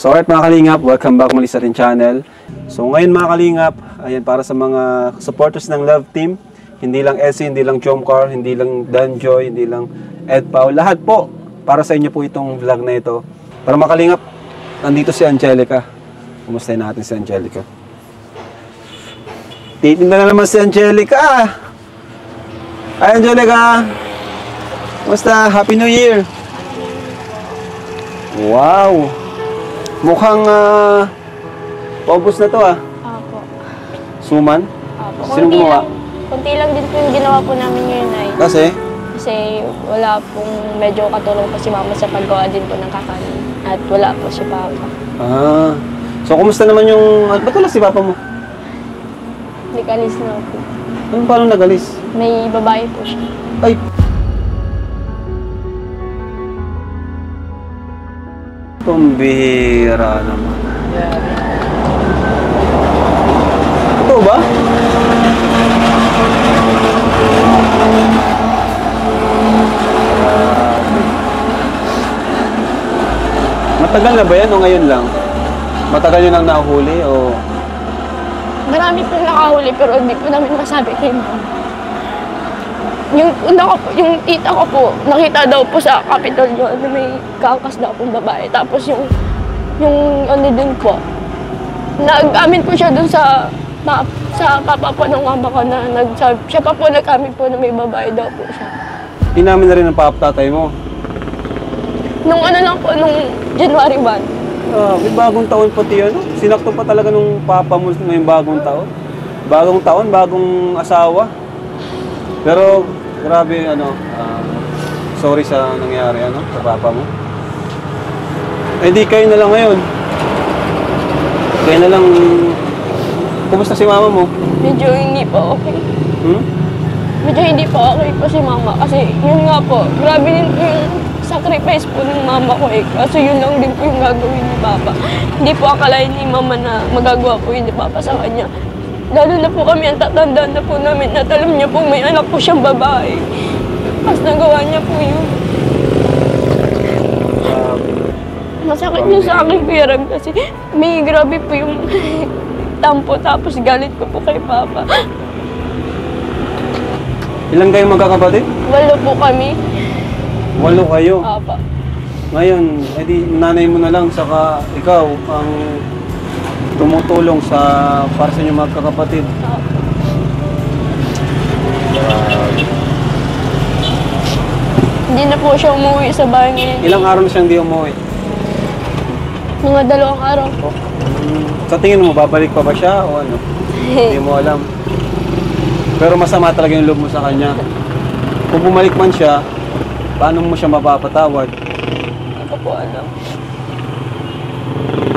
So alright mga kalingap, welcome back muli sa ating channel. So ngayon mga kalingap, ayan para sa mga supporters ng Love Team. Hindi lang Essie, hindi lang Jomcar, hindi lang Danjoy, hindi lang Ed Pao. Lahat po, para sa inyo po itong vlog na ito. Para mga kalingap, nandito si Angelica. Kumustahin natin si Angelica. Titinda na naman si Angelica. Hi Angelica! Kumusta? Happy New Year! Wow! Mukhang paubos na to Opo. Suman? Opo. Sino gumawa? Kunti lang din po yung ginawa po namin ngayon ay. Kasi? Kasi wala pong medyo katulong po si mama sa paggawa din po ng kakanin. At wala po si papa. So kumusta naman yung... Ba't wala si papa mo? Hindi kalis na po. Paano nagalis? May babae po siya. Ay! Pambihira naman. Ito ba? Matagal na ba yan o ngayon lang? Matagal yun ang nahuli o... Marami pong nakahuli pero hindi po namin masabi kay mama. Yung una ko po, yung tita ko po, nakita daw po sa Capitolio na may kaangkas daw pong babae. Tapos yung ano din po, nag-amin po siya dun sa papa po ng mama ko na siya pa po nag-amin po na may babae daw po siya. Inamin na rin ng tatay mo? Nung ano lang po, nung January 1. May bagong taon pati yun. Sinakto pa talaga nung papa mo ngayong bagong taon. Bagong taon, bagong asawa. Pero, grabe, sorry sa nangyari, sa papa mo. Eh, di kayo na lang ngayon. Kayo na lang, kumusta si mama mo? Medyo hindi po okay. Medyo hindi po okay po si mama. Kasi, yun nga po, grabe din po yung sacrifice po ng mama ko eh. Kasi yun lang din po yung gagawin ni papa. Hindi po akalain ni mama na magagawa po yun ni papa sa kanya. Lalo na po kami, ang tatandaan na po namin at alam niya po may anak po siyang babae. Mas nagawa niya po yun. Masakit yun sa akin, Kuya Ram, kasi may grabe po yung tampo tapos galit ko po kay Papa. Ilan kayong magkakapatid? 8 po kami. 8 kayo? Apa. Ngayon, edi nanay mo na lang, saka ikaw ang tumutulong para sa inyo magkakapatid. Hindi na po siya umuwi sa bahay ngayon. Ilang araw na siyang di umuwi? Mga 2 araw po. Sa tingin mo, babalik pa ba siya o ano? Hindi mo alam. Pero masama talaga yung loob mo sa kanya. Kung bumalik man siya, paano mo siya mapapatawad? Hindi ko po alam.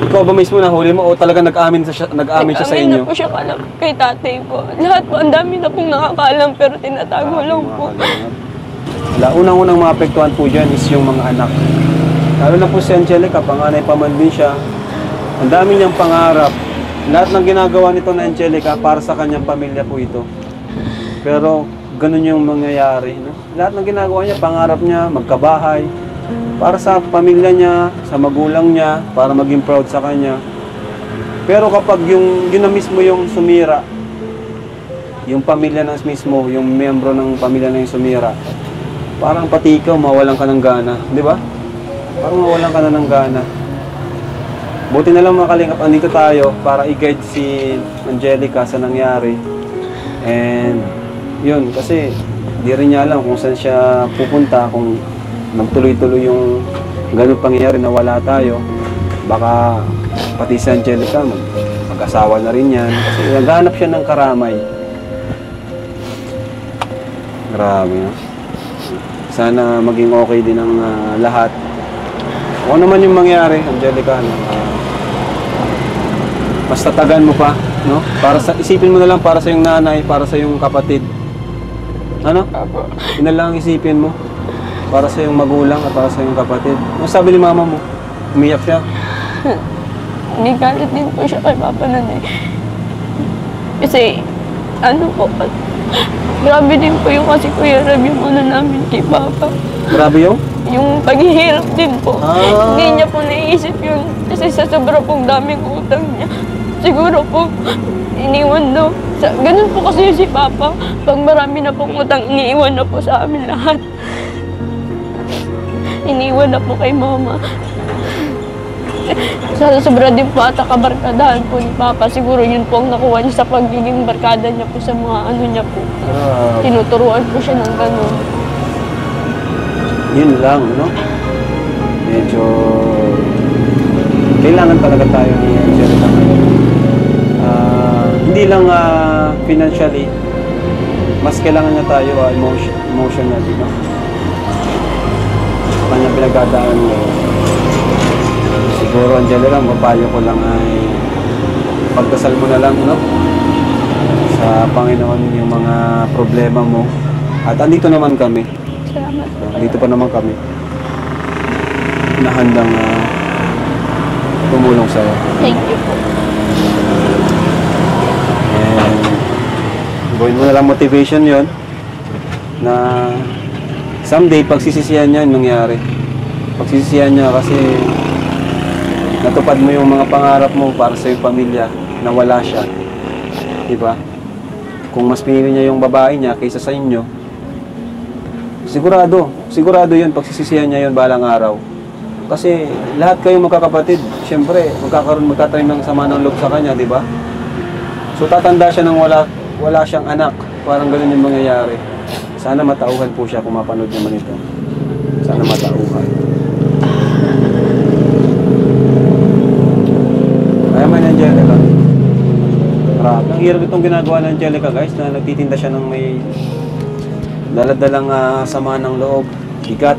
Ikaw ba mismo nahuli mo o talaga nag-amin siya sa inyo? Nag-amin na po siya kay tatay ko. Lahat po, ang dami na pong nakakaalam pero tinatago lang po. Unang-unang maapektuhan po dyan is yung mga anak. Lalo na po si Angelica, panganay pa man din siya. Ang dami niyang pangarap. Lahat ng ginagawa nito na Angelica para sa kanyang pamilya po ito. Pero ganun yung mangyayari. No? Lahat ng ginagawa niya, pangarap niya, magkabahay. Para sa pamilya niya, sa magulang niya, para maging proud sa kanya. Pero kapag yun na mismo yung sumira, yung pamilya na mismo, yung miyembro ng pamilya na yung sumira, parang pati ikaw, mawalan ka ng gana. Di ba? Parang mawalan ka na ng gana. Buti na lang mga kalingap, andito tayo para i-guide si Angelica sa nangyari. And yun, kasi di rin niya alam kung saan siya pupunta, kung magtuloy-tuloy yung ganun pangyayari na wala tayo. Baka pati si Angelica, mag-asawa na rin yan. Kasi naghanap siya ng karamay. Grabe, no? Sana maging okay din ang lahat. O naman yung mangyari, Angelica, mas tatagan mo pa, no? Isipin mo na lang para sa yung nanay, para sa yung kapatid. Ano? Yun na lang isipin mo. Para sa yung magulang at para sa yung kapatid. Ano sabi ni mama mo? Umiyak siya? May galit din po siya kay Papa nun eh. Kasi, ano po, grabe din po yung kasi Kuya Rab yung ano namin kay Papa. Grabe yung? yung paghihirap din po. Ah. Hindi niya po naiisip yun kasi sa sobra pong daming utang niya. Siguro po, iniwan daw. Ganun po kasi si Papa. Pag marami na pong utang, iniiwan na po sa amin lahat. Iniwan na po kay Mama. Sa sobra din po ata kabarkadahan po ni Papa. Siguro yun po ang nakuha niya sa pagiging barkada niya po sa mga ano niya po. Tinuturuan po siya ng ganun. Yun lang, no? Medyo kailangan talaga tayo ni Angelica ngayon. Hindi lang financially, mas kailangan niya tayo emotionally, no? Sa kanya pinagdadaan ngayon. Siguro, Angelica, mapayo ko lang ay pagdasal mo na lang, no? Sa Panginoon yung mga problema mo. At andito naman kami. Salamat po. Dito pa naman kami na handang tumulong sa'yo. Thank you po. And gawin mo na lang motivation yon na someday pagsisisihan niya yung nangyari. Pagsisisihan niya kasi natupad mo yung mga pangarap mo para sa iyong pamilya na wala siya. Diba? Kung mas pinili niya yung babae niya kaysa sa inyo, sigurado yun, pagsisisihan niya yun balang araw. Kasi lahat kayong magkakapatid, syempre, magkatanim ng sama ng loob sa kanya, di ba? So tatanda siya nang wala siyang anak. Parang ganun yung mangyayari. Sana matauhan po siya kung mapanood naman ito. Sana matauhan. Kaya man, Angelica. Grabe. Ang hirap itong ginagawa ng Angelica, guys, na nagtitinda siya ng may daladalang sama ng loob, bigat.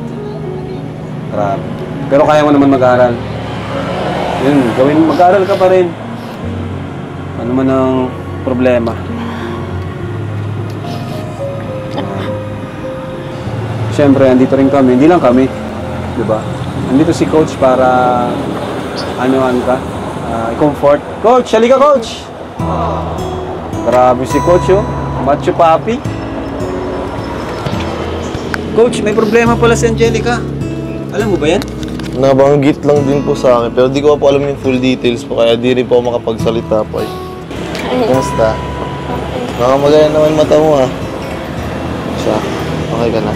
Grabe. Pero kaya mo naman mag-aral. Yun, mag-aral ka pa rin. Ano man ang problema. Siyempre, andito rin kami. Hindi lang kami. Diba? Andito si Coach para anuhan ka. Comfort. Coach, halika Coach! Grabe si Coach, oh. Macho Papi. Coach, may problema pala si Angelica. Alam mo ba yan? Nabanggit lang din po sa akin, pero di ko pa po alam yung full details po, kaya di rin po ako makapagsalita po eh. Kumusta? Nakamagaya naman mata mo ha. Siya, okay ka na?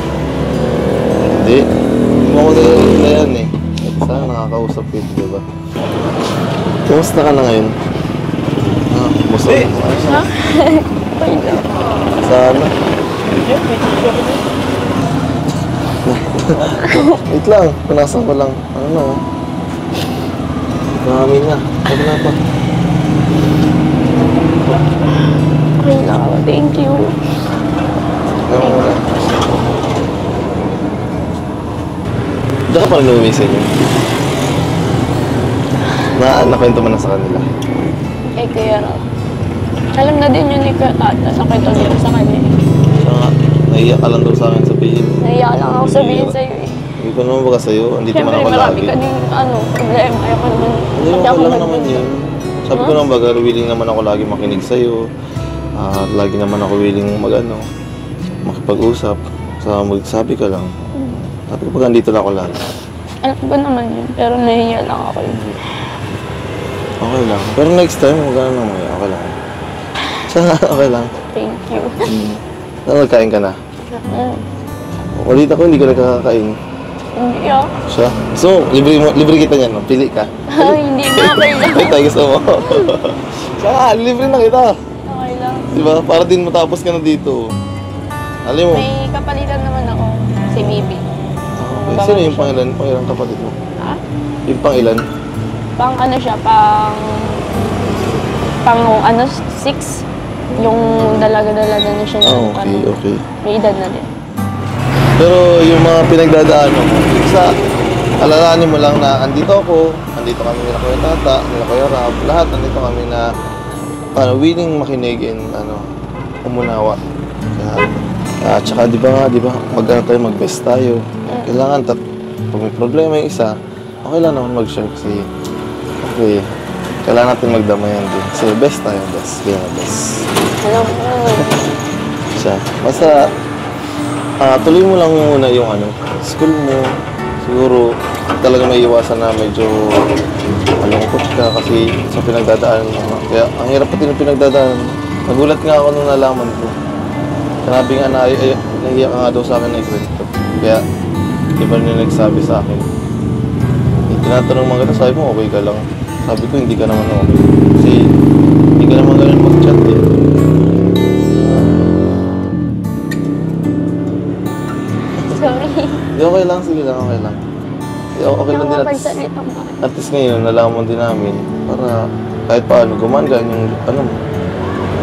Hindi. Hindi mo ako nilalayan eh. Sana nakakausap ko ito, diba? Kumusta ka na ngayon? Kumusta ka na? Sana. Wait lang, punasan ko lang. Ano na? Marami na. Huwag na pa. Okay lang ako. Thank you. Ano mo na? Diyan ka pa rin lumisin yun. Nakwento mo na sa kanila. Eh, kaya raw. Alam na din yun ni Tata sa kwento nila sa kanya. Siya nga, naiiyak ka lang daw sa akin sabihin. Naiyak lang ako sabihin sa'yo eh. Hindi ko naman baga sa'yo, andito man Siyempre, ako marami lagi. ka din, problema. Ayoko naman. Hindi, Pati okay ako lang naman yun. Sabi ko naman baga, willing naman ako lagi makinig sa'yo. Lagi naman ako willing makipag-usap. Magsabi ka lang. Sabi ko baga, andito lang ako lagi. Alam ko naman yun, pero nahihiya lang ako yun. Okay lang. Pero next time, huwag ka na naman. Okay lang. Okay lang. Thank you. Nagkain ka na? Ulit ako, hindi ko nagkakakain. Hindi ah. Siya? So, libre kita niyan, no? Pili ka. Hindi na, okay lang. Ay, tayo gusto mo. Siya, libre na kita. Okay lang. Diba? Para din matapos ka na dito. Alam mo. May kapalitan naman ako, si Bibi. Okay. Sino yung pangilan kapatid mo? Ha? Yung pangilan? Pang ano siya, pang 6. Yung dalaga-dalaga na siya ng Okay. may edad na din. Pero yung mga pinagdadaanan mo, alalahanin mo lang na andito kami nila Kuya Tata, nila Kuya Rab, lahat andito kami na willing makinig and umunawa. Kaya, tsaka di ba mag-best tayo. Kailangan pag may problema yung isa, okay lang naman mag-share kasi kailangan natin magdamayan din. Kasi best tayo, best. Kaya best. Alam mo. Siya. Basta, tuloy mo lang muna yung school mo, siguro talaga may iwasan na medyo malungkot ka kasi sa pinagdadaanan mo. Kaya ang hirap pati ng pinagdadaanan. Nagulat nga ako nung nalaman ko. Sanabi nga na nahiya ka nga daw sa akin na ikwento. Kaya iba na nagsabi sa akin. Tinatanong mga kita, sabi mo okay ka lang. Sabi ko hindi ka naman okay. Kasi hindi ka naman ganun mag-chat eh. Sorry. Hindi okay lang, sige lang, okay lang. Okay lang din at least. Nakapagsalita mo. At least ngayon, nalaman din namin para kahit paano gumagaan yung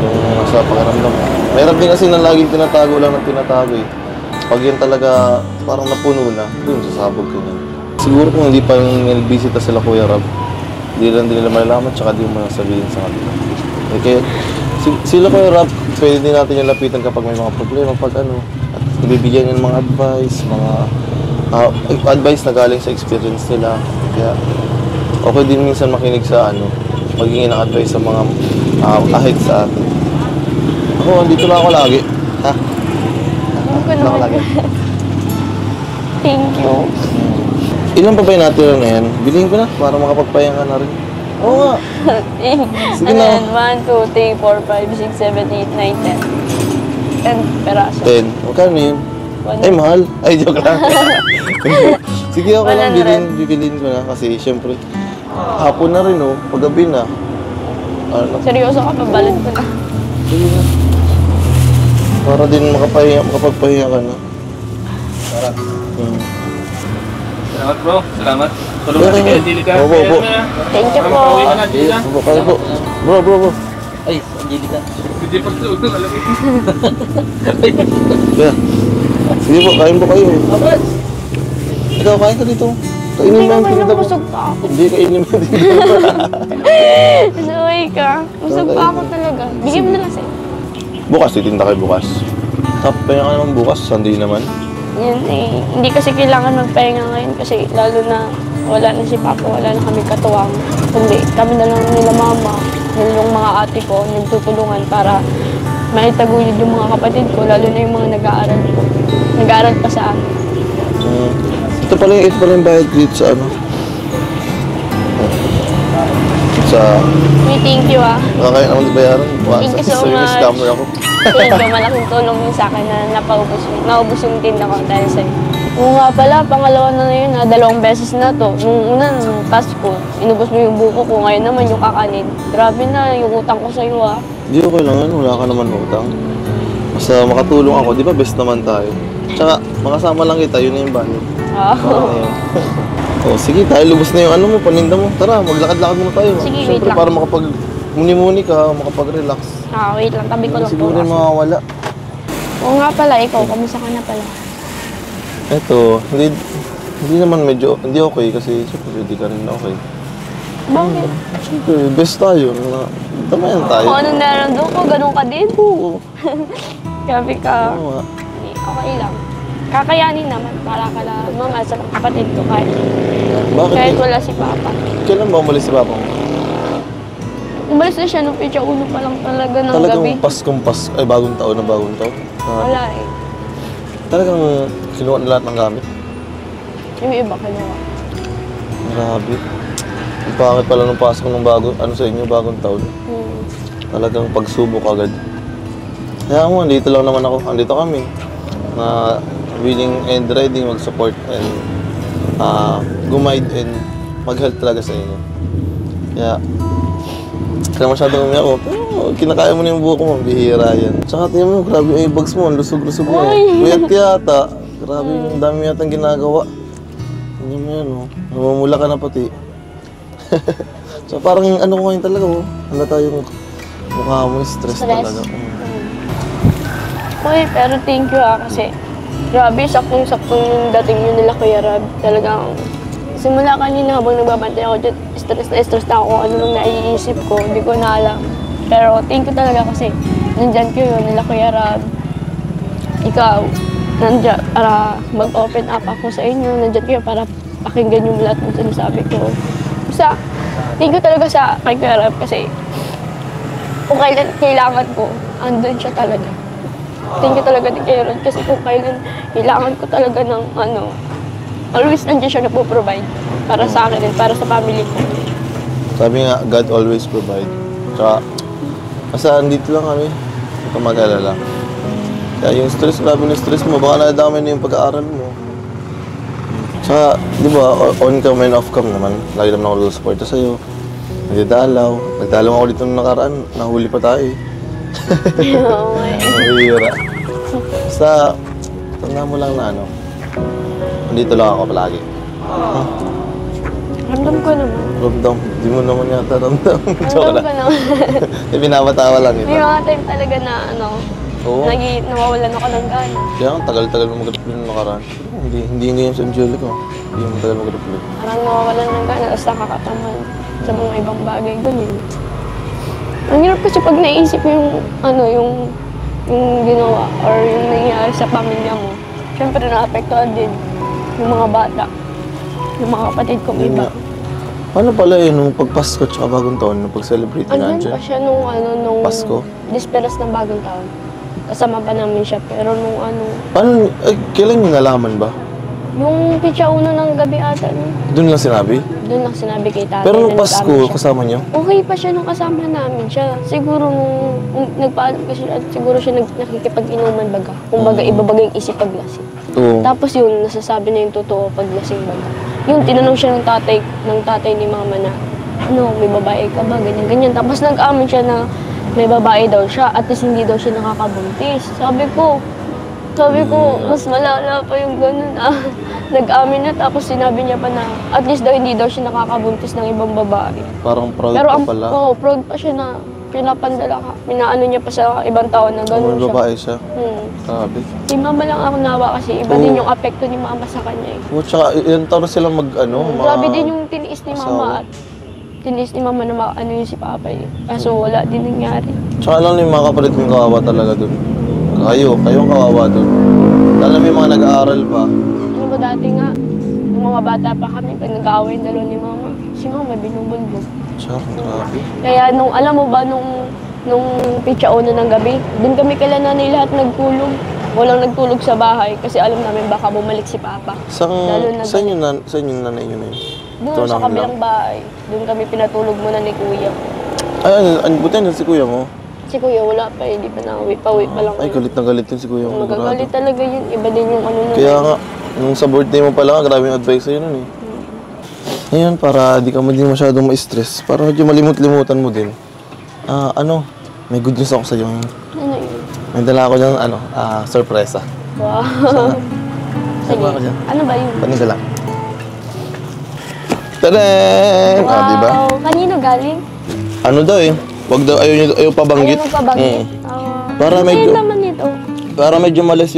yung nasa pakiramdam. Mayroon din kasi na laging tinatago lang ng tinatago eh. Pag yun talaga parang napuno na, dun sasabog ka niyan. Siguro kung hindi pa nilbisita sila Kuya Rab, hindi lang din nila malalaman tsaka di mo sabihin sa kanila. Eh, kaya sila Kuya Rab, pwede din natin yung lapitan kapag may mga problema, at ibibigyan yung mga advice, advice na galing sa experience nila. Kaya okay din minsan makinig sa pagingin ng advice sa mga ahit sa atin. Ako, andito lang ako lagi. Ha? Alam ko Andito lang ako naman. lagi. Thank you. Ilan pa ba yung natira na yan? Bilhin ko na para makapagpahinga ka na rin. Oo nga. Sige Ano na. yan? 1, 2, 3, 4, 5, 6, 7, 8, 9, 10. 10 peraso. 10. Magkano yun? One. Ay, mahal. Ay, joke lang. Sige, ako lang. 100. Bibilin ko na kasi syempre, hapon na rin paggabi na. Seryoso ka, pabalot ko na. Sige na. Para din makapagpahinga ka na. Sarap. Hmm. Salamat bro, salamat. Tulong natin kay Angelica. Opo, opo. Thank you po. Pauwi ka na, Angelica. Opo, kayo po. Bro. Ay, Angelica. Hindi pa ito, alam mo. Kaya. Sige po, kain po kayo. Abad! Ikaw, kain ka dito. Kainin Hindi mo yung naman tinda yung mo. busog pa ako. Hindi, kainin mo yung tinda mo. Sorry ka. Busog pa ako talaga. Bigyan mo na lang sa'yo. Bukas, titinda kayo bukas. Pahinga ka naman bukas, Sunday naman. Yan eh. Hindi kasi kailangan magpahinga ngayon kasi lalo na wala na si Papa, wala na kami katuwang. Kundi kami na lang nila mama, yung mga ate ko, nagtutulungan para maitaguyod yung mga kapatid ko, lalo na yung mga nag-aaral ko. Nag-aaral pa sa amin. Ito pala yung bayad dito sa We thank you ah. Nakakain naman di bayaran. Thank you so Sorry, much. scammer ako. Thank you, malaking tulong yun sa akin na naubos yung tinda ko dahil sa'yo. Oo nga pala, pangalawa na yun na 2 beses na to. Nung una, nung Pasko, inubos mo yung buko ko. Ngayon naman yung kakanin. Grabe na yung utang ko sa'yo ah. Hindi okay lang yan, wala ka naman utang. Basta makatulong ako, di ba best naman tayo. Tsaka, makasama lang kita, yun na yung banyo. Parang na yun. Sige, dahil lubos na yung paninda mo. Tara, maglakad-lakad muna tayo. Sige, wait Siyempre, lang. para muni-muni ka, makapag-relax. Wait lang, tabi ko lang po. Siguro yung mawawala. Oo nga pala, ikaw, kamusta ka na pala? Eto, hindi naman hindi okay kasi siyempre hindi ka rin okay. Bakit? Siyempre, best tayo. Tamayan tayo. Kung anong naramdaman ko, ganun ka din. Oo. Grabe ka. Oo nga. Okay lang. Kakayanin naman para ka lamang sa kapatid ko kahit Bakit? wala si Papa. Kailan ba umalis si Papa mo? Umalis na siya nung pitya uno pa lang talaga ng Talagang gabi. bagong taon na bagong taon. Wala eh. Talagang kinuha na lahat ng gamit. Yung iba kinuha. Grabe. Ang pangit pala nung pasok ng sa inyo, bagong taon. Talagang pagsubok agad. Kaya mo, andito lang naman ako. Andito kami. Na willing and ready mag-support and guide and mag-help talaga sa inyo. Kaya, kaya masyadong umiyak ko. Pero kinakaya mo na yung buhok mo, bihira yan. Tsaka tingnan mo, grabe yung bags mo, ang lusog-lusog mo. Wet yata. Grabe yung dami yatang ginagawa. Tingnan mo yan, namumula ka na pati. So parang ko ngayon talaga, halata yung mukha mo, stress talaga. Uy, pero thank you kasi grabe, saktong-sakto yung dating yun nila Kuya Rab. Talagang simula kanina habang nagbabantay ako dyan, stress na ako kung ano nung naiisip ko, hindi ko na alam. Pero thank you talaga kasi nandyan kayo nila Kuya Rab. Ikaw, nandyan para mag-open up ako sa inyo, nandyan kayo para pakinggan yung lahat ng sinasabi ko. Basta, thank you talaga kay Kuya Rab kasi kung kailan kailangan ko, andun siya talaga. Thank you talaga din kay Rod kasi kung kailan kailangan ko talaga ng always nandiyan siya nagpo-provide para sa akin din, para sa family ko. Sabi nga, God always provide. Tsaka, basta andito lang kami. Huwag kang mag-alala. Kaya yung stress, grabe na stress mo. Baka nadamay na yung pag-aaral mo. Tsaka, di ba, on cam and off cam naman. Lagi naman ako susuporta sa'yo. Nagdadalaw. Nagdalaw ako dito nung nakaraan. Nahuli pa tayo eh. Oo, eh. Mahira. Basta, tanda mo lang na ano. Nandito lang ako palagi. Ramdam ko naman. Ramdam. Di mo naman yata ramdam. Joke Ramdam ko lang. naman. Pinapatawa lang May kita. mga time talaga na Oo. nawawalan ako ng gana. Kaya ang tagal-tagal mo mag-reply nung nakaraan. Hindi ngayon sa Angelica. Hindi mo tagal mag-reply. Parang nawawalan ng gana, tapos nakakatamad sa mga ibang bagay. Ganun. Ang hirap kasi pag naisip yung ginawa or yung nangyayari sa pamilya mo, syempre naapektuhan din yung mga bata, yung mga kapatid kong Yun iba. nga. Paano pala nung pag-Pasko at bagong taon, nung pag-celebrate na Andun dyan? pa siya nung Pasko? disperas ng bagong taon. Kasama pa namin siya, pero Paano, kailan niyo nalaman ba? yung pitsa uno ng gabi ata, Doon lang sinabi? doon lang sinabi kay tatay. Pero nung na nag-amin Pasko, siya. kasama niyo? Okay pa siya nung kasama namin siya. Siguro nung nagpaalam kasi siya, siguro siya nakikipag-inuman baga. Kung baga, iba baga yung isip pag lasing. Oo. Tapos yun, nasasabi na yung totoo pag lasing baga. Yung tinanong siya ng tatay ni mama na, may babae ka ba? Ganyan. Tapos nag-amin siya na may babae daw siya, at least hindi daw siya nakakabuntis. Sabi ko, mas malala pa yung ganun Nag-amin na, tapos sinabi niya pa na at least daw hindi daw siya nakakabuntis ng ibang babae. Parang proud Pero ka pala. proud pa siya na pinapandala ka. Pinaano niya pa sa ibang tao na gano'n May siya. babae siya. Sabi. Si mama lang ako nawa kasi iba din yung apekto ni mama sa kanya eh. Oo, tsaka ilan taon na silang Grabe din yung tiniis ni mama at tiniis ni mama na maano yun si papa eh. Kaso wala din nangyari. Tsaka lang yung mga kapatid kong kawawa talaga dun. Kayong kawawa dun. Lalo may mga nag-aaral pa. Ano ba dati nga, nung mga bata pa kami, pag nag-aaway yung dalawa ni mama, si mama binubulbog. Tsaka, grabe. Kaya alam mo ba, nung pitsa una ng gabi, dun kami kala nanay lahat nagkulog. Walang nagtulog sa bahay kasi alam namin baka bumalik si papa. Saan yung nanay nyo na yun? Doon sa kabilang bahay, doon kami pinatulog muna ni kuya. Ay, buti na si kuya mo. Si kuya wala pa eh, di pa nauwi, pauwi pa lang. Ay, galit na galit yun si kuya mo. Magagalit talaga yun, iba din yung nun. Kaya nga, nung sa birthday mo pala, grabe yung advice sa'yo nun eh. Ngayon, para di ka din masyadong ma-stress, para medyo malimut-limutan mo din. May good news ako sa'yo. Ano yun? May dala ako dyan, sorpresa. Wow. Sige. Ako dyan. Ano ba yun? Panig ka lang. Tadaan! Wow, Diba? kanino galing? Ano daw eh? Wag daw, ayaw pabanggit. Ayaw magpabanggit? Para medyo, naman ito. para medyo malas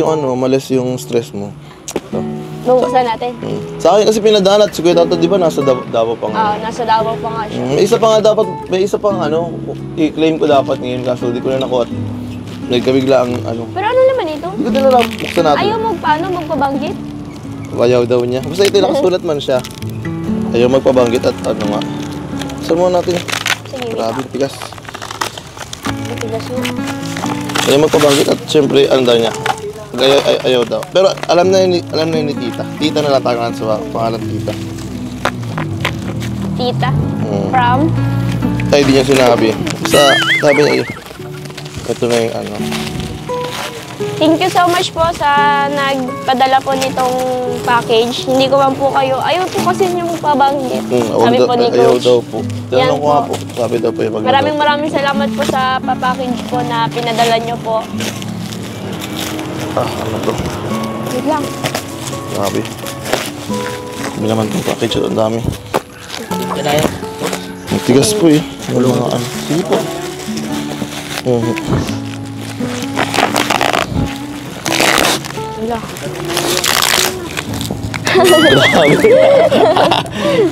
yung stress mo. Ito. Buksan natin. Sa akin kasi pinadaan at si Kuya Tato, di ba, nasa Davao pa nga. Nasa Davao pa nga siya. May isa pang i-claim ko dapat ngayon kaso di ko na nakuha. Nagkabigla ang Pero ano naman ito? Hindi ko na lang buksan natin. Ayaw magpabanggit? Ayaw daw niya. Basta ito nakasulat man siya. Ayaw magpabanggit at nga. Buksan muna natin. Sige, Grabe, tigas. matigas mo. Ayaw magpabanggit at syempre, daw niya. Ayaw daw. Pero alam na yun ni tita. Tita na lang tangan sa pangalan tita. Tita? From? Ay, di niya sinabi. Sabi niya, ito na yung Thank you so much po sa nagpadala po nitong package. Hindi ko man po kayo, ayaw po kasi niyo magpabanggit. Sabi po ni ayaw Coach. daw po. Yan Tinanong ko nga po. Sabi daw po yung Maraming salamat po sa package po na pinadala niyo po. Ano to? Wait lang. Grabe. Sabi naman itong package. Ang dami. Matigas po eh. Yung mga Sige po. Wala. Grabe.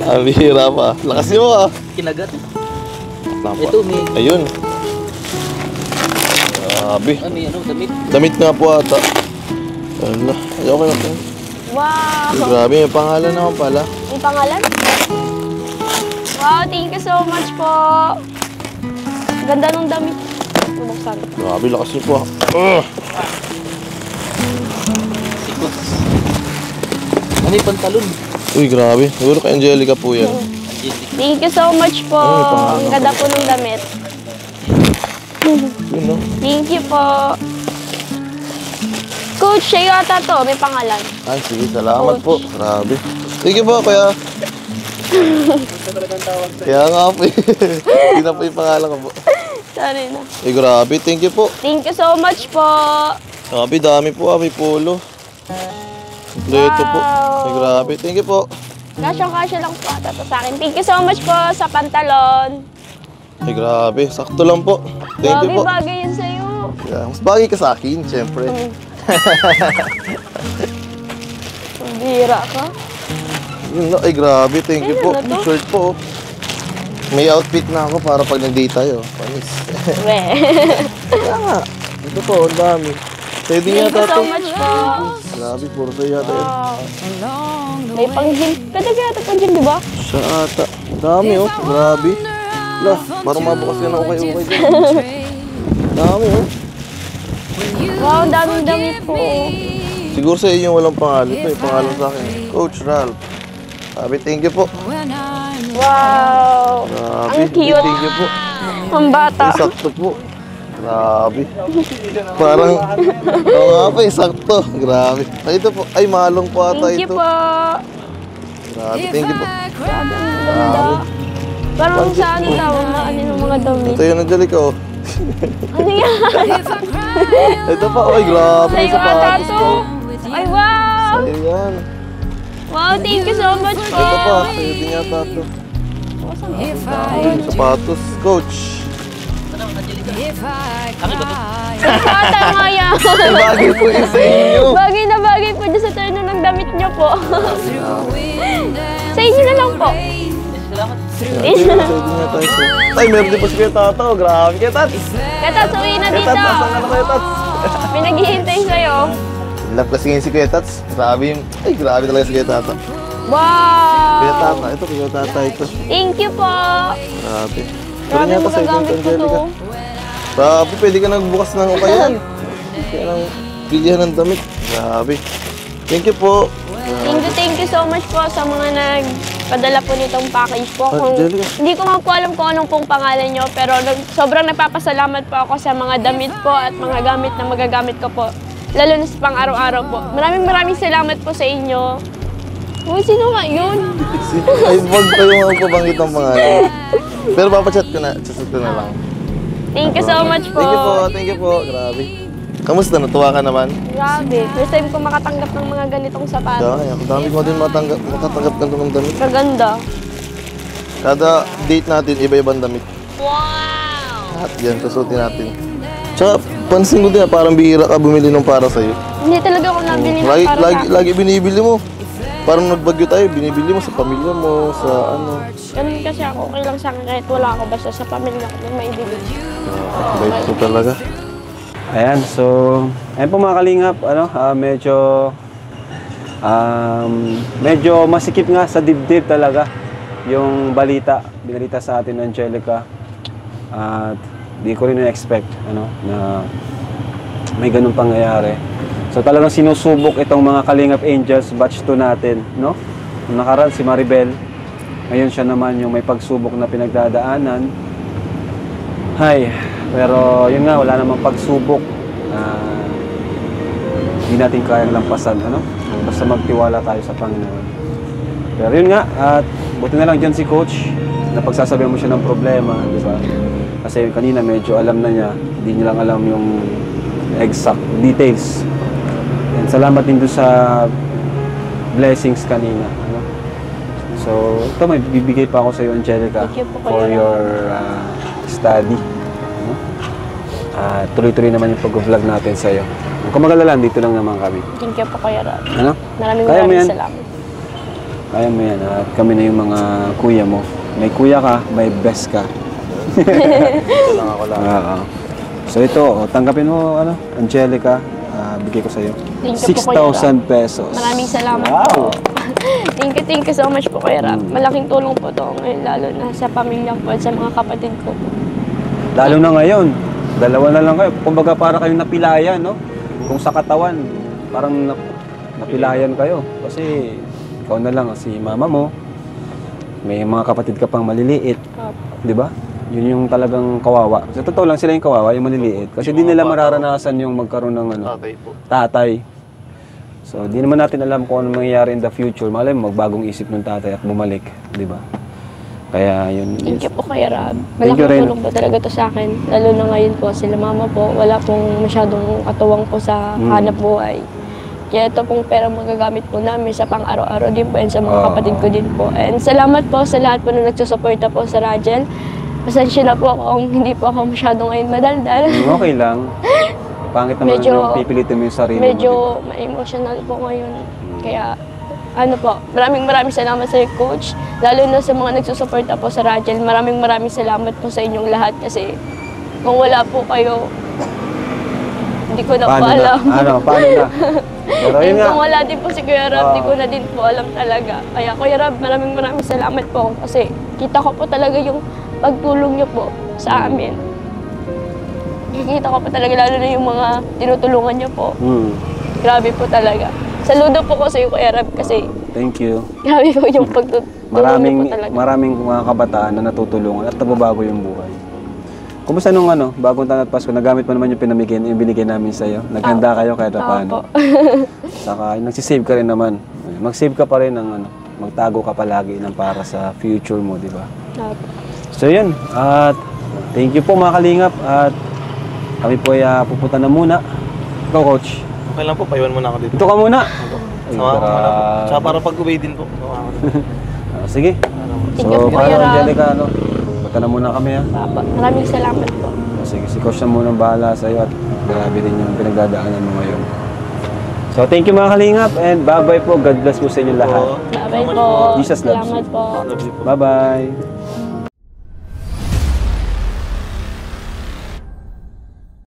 Ang bihira pa. Lakas niyo ah. Kinagat. Lampa. Ito, may... Ayun. Grabe. May damit. Damit nga po ata. Ala. Okay lang po. Wow. Grabe. May pangalan naman pala. May pangalan? Wow, thank you so much po. Ganda ng damit. Bubuksan. Grabe. Lakas niyo po ah. Ano yung pantalon? Uy, grabe. Siguro kay Angelica po yan. Thank you so much po. Ang ganda po ng damit. Yun, no? Thank you po. Coach, siya yata to. May pangalan. Ay, sige, salamat po. Grabe. Thank you po, kuya. Kaya nga po eh. Hindi na po yung pangalan ko po. Sorry na. Eh, grabe. Thank you po. Thank you so much po. Grabe, dami po. May polo. Kompleto po. Eh, grabe. Thank you po. Kasyang-kasya lang po ata to sa akin. Thank you so much po sa pantalon. Eh, grabe. Sakto lang po. Thank you po. Bagay-bagay yun sa'yo. Yeah, mas bagay ka sa akin, syempre. Bira ka. Yun na. Ay, grabe. Thank you po. Ayun na to. Shirt po. May outfit na ako para pag nag-date tayo. Panis. We. Kaya nga. Ito po, ang dami. Pwede Thank yata you so to. much po. Grabe, puro sa'yo yata yun. May pang-gym. Pwede kaya ito pang-gym, di ba? Siya ata. Dami oh. Grabe. Lah, parang mabukas ka na okay-okay dyan. Dami oh. Wow, dami-dami po. Siguro sa inyo walang pangalan. Ito yung pangalan sa akin. Coach Ralph. Sabi, thank you po. Wow. Grabe. Ang cute. Thank you po. Ang bata. Ay, sakto po. Grabe. Parang, oo nga pa eh, sakto. Grabe. Ay, ito po. Ay, malong po ata Thank you ito. po. Grabe, thank you po. Grabe, ang ganda. Parang sa ano daw, ano ng mga damit. Ito yun, Angelica oh. Ano yan? Ito pa, ay, grabe. Sa'yo Sa ata patos to. ko. Ay, wow. Sa'yo yan. Wow, thank you so much po. Ito pa, sa'yo din yata ito. Ay, sapatos. Coach. Bata nga yan. Ay, bagay po yun sa inyo. Bagay na bagay po dyan sa terno ng damit niyo po. Sa inyo na lang po. Sa'yo din yata ito. Ay, meron din po si Kuya Tato. Grabe, Kuya Tats. Kaya uwi na Kuya dito. Tats, nasaan ka na Kuya Tats? May naghihintay sa'yo. Love kasi ngayon si Kuya Tats. Grabe yung, ay, grabe talaga si Kuya Tata. Kuya Wow. Tata, ito, Kuya Tata ito. Thank you po. Grabe. Grabe Meron yata sa inyo, magagamit ko to. Angelica. Grabe, pwede ka nagbukas ng ukayan. Kaya nang pilihan ng damit. Grabe. Thank you po. Thank you so much po sa mga nagpadala po nitong package po. Kung, Angelica. hindi ko nga po alam kung anong pong pangalan nyo, pero sobrang nagpapasalamat po ako sa mga damit po at mga gamit na magagamit ko po. Lalo na sa pang-araw-araw po. Maraming salamat po sa inyo. Uy, sino nga yun? Ay, wag kayo nga po banggit ng pangalan. Pero papachat ko na. Chat ko na lang. Thank you so much po. Thank you po. Thank you po. Grabe. Kamusta? Natuwa ka naman? Grabe. First time ko makatanggap ng mga ganitong sapatos. Kaya, ang dami ko din makatanggap ka ng damit. Kaganda. Kada date natin, iba-ibang damit. Wow! At yan, kasuotin natin. Tsaka, pansin ko din, parang bihira ka bumili nung para sa'yo. Hindi talaga ako nabili ng para sa akin. Lagi binibili mo. Parang nagbagyo tayo, binibili mo sa pamilya mo, sa ano. Ganun kasi ako, okay lang sa akin kahit wala ako, basta sa pamilya ko may maibili. Bait ko talaga. Ayan, so, ayan po mga kalingap, medyo masikip nga sa dibdib talaga yung binalita sa atin ng Angelica. At di ko rin na-expect, na may ganun pangyayari. So talagang sinusubok itong mga Kalingap Angels batch 2 natin, no? Nung nakaraan si Maribel, ngayon siya naman yung may pagsubok na pinagdadaanan. Hay, pero yun nga, wala namang pagsubok na hindi natin kayang lampasan, Basta magtiwala tayo sa Panginoon. Pero yun nga, at buti na lang dyan si Coach, na pagsasabihan mo siya ng problema, di ba? Kasi kanina medyo alam na niya, hindi niya lang alam yung exact details. And salamat din doon sa blessings kanina. So, ito may bibigay pa ako sa iyo, Angelica, Thank you po, for Kuya your study. Tuloy-tuloy naman yung pag-vlog natin sa iyo. Kung mag-alala, dito lang naman kami. Thank you po, Kuya Rab. Kaya mo Maraming yan. salamat. Kaya mo yan. At kami na yung mga kuya mo. May kuya ka, may best ka. Ito lang ako lang. Oo. So ito, tanggapin mo, Angelica, bigay ko sa iyo. Thank you po, Kuya 6,000 pesos. Maraming salamat Wow! po. Thank you so much po, Kuya Rab. Malaking tulong po to ngayon, lalo na sa pamilya ko at sa mga kapatid ko po. Lalo na ngayon, dalawa na lang kayo. Kumbaga para kayong napilayan, no? Kung sa katawan, parang napilayan kayo. Kasi ikaw na lang, si mama mo, may mga kapatid ka pang maliliit, Opo. di ba? Yun yung talagang kawawa. Sa totoo lang, sila yung kawawa, yung maliliit. Kasi di nila mararanasan yung magkaroon ng ano, Tatay po. tatay. So, di naman natin alam kung ano mangyayari in the future. Malay mo, magbagong isip ng tatay at bumalik, di ba? Kaya yun. Thank you po Kuya Rab. Thank you rin. Malaking tulong po talaga to sa akin. Lalo na ngayon po, sila mama po, wala pong masyadong katuwang po sa hanap buhay. Kaya ito pong pera magagamit po namin sa pang-araw-araw din po and sa mga kapatid ko din po. And salamat po sa lahat po na nagsusuporta po sa Rajel. Pasensya na po kung hindi po ako masyadong ngayon madaldal. Okay lang. Pangit naman Medyo- yung pipilitin mo yung sarili mo. Medyo ma-emotional po ngayon. Kaya ano po, maraming salamat sa coach. Lalo na sa mga nagsusuporta po sa Rajel. Maraming salamat po sa inyong lahat kasi kung wala po kayo, hindi ko na po Paano na? alam. Paano na? Pero yun And nga. kung wala din po si Kuya Rab, di ko na din po alam talaga. Kaya Kuya Rab, maraming salamat po kasi kita ko po talaga yung pagtulong niyo po sa amin. Nakikita ko po talaga lalo na yung mga tinutulungan niyo po. Grabe po talaga. Saludo po ko sa iyo Kuya Rab kasi Thank you. grabe po yung pagtutulong niyo po talaga. Maraming mga kabataan na natutulungan at nagbabago yung buhay. Kumusta nung bagong taon at Pasko, nagamit mo naman yung binigay namin sa'yo? Naghanda kayo kahit paano? Saka nagsisave ka rin naman. Mag-save ka pa rin ng magtago ka palagi ng para sa future mo, di ba? Opo. So yun, at thank you po mga kalingap at kami po ay pupunta na muna. Ikaw coach, Okay lang po, paiwan mo na ako dito. dito ka muna. Sama ko muna po. Tsaka para pag-uwi din po. Sama ko na. Sige. Thank you So, po, paano Kuya Rab. Angelica, punta na muna kami ha. Opo. Maraming salamat po. Sige, si coach na muna bahala sa'yo at grabe din yung pinagdadaanan mo ngayon. So, thank you mga kalingap and bye-bye po. God bless po sa inyo lahat. Bye-bye po. Jesus loves Salamat you. po. Love you po. Bye-bye.